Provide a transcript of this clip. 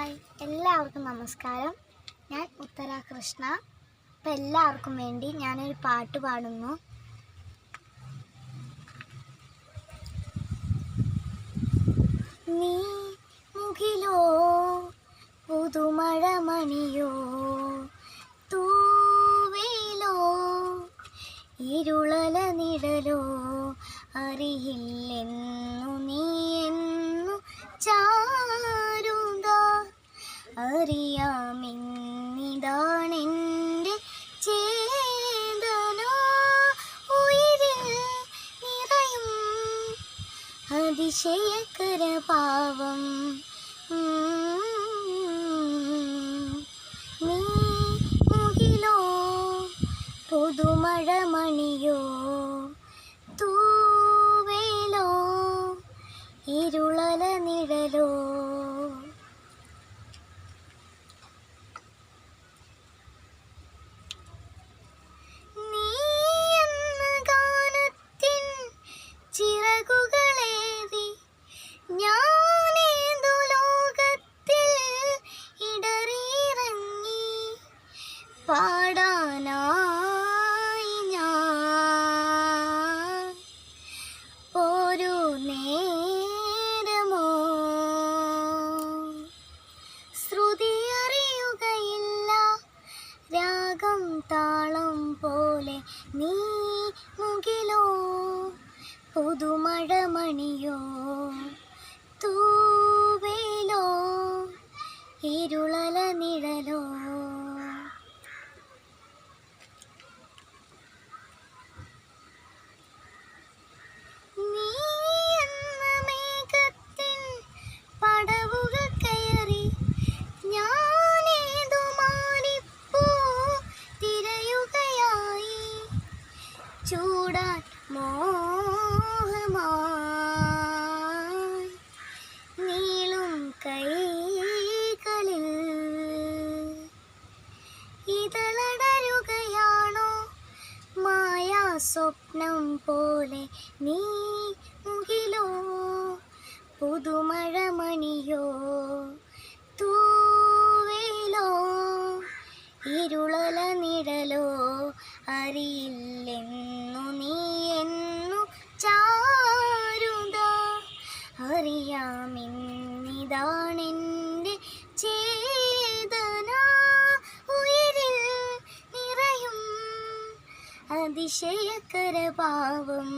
Hi, എല്ലാവർക്കും നമസ്കാരം. ഞാൻ ഉത്തര കൃഷ്ണ. അപ്പം എല്ലാവർക്കും വേണ്ടി ഞാനൊരു പാട്ട് പാടുന്നു. നീ മുകിലോ പുതുമഴ മണിയോ തൂവേലോ ഇരുളല നിഴലോ അറിയില്ലെന്നു നീ എന്നു ചാരുക അറിയാമെന്നിതാണെൻ്റെ ചേതന ഉയിരിൽ നിറയും അതിശയകര പാവം നീ മുകിലോ പുതുമഴ മണിയോ തൂവേലോ ഇരുളല നിഴലോ ചിറകുകളേറി ഞാനേതു ലോകത്തിൽ ഇടറിയിറങ്ങി പാടാനായി ഞാൻ ഒരു നേരമോ ശ്രുതി അറിയുകയില്ല രാഗം താളം പോലെ നീ മുകിലോ പുതുമഴ മണിയോ തൂവേലോ ഇരുളല നിഴലോ നീ എന്ന മേഘത്തിൻ പടവുകൾ കയറി ഞാനേതു മാറിപ്പൂ തിരയുകയായി ചൂടാൻ നീളും കൈകളിൽ ഇതളടരുകയാണോ മായാ സ്വപ്നം പോലെ നീ മുകിലോ പുതുമഴ മണിയോ തൂവേലോ ഇരുളല നിഴലോ അറിയില്ലെന്നു നീ എന്നു ചാരുക അറിയാമെന്നിതാണെൻ്റെ ചേതന ഉയിരിൽ നിറയും അതിശയകര പാവം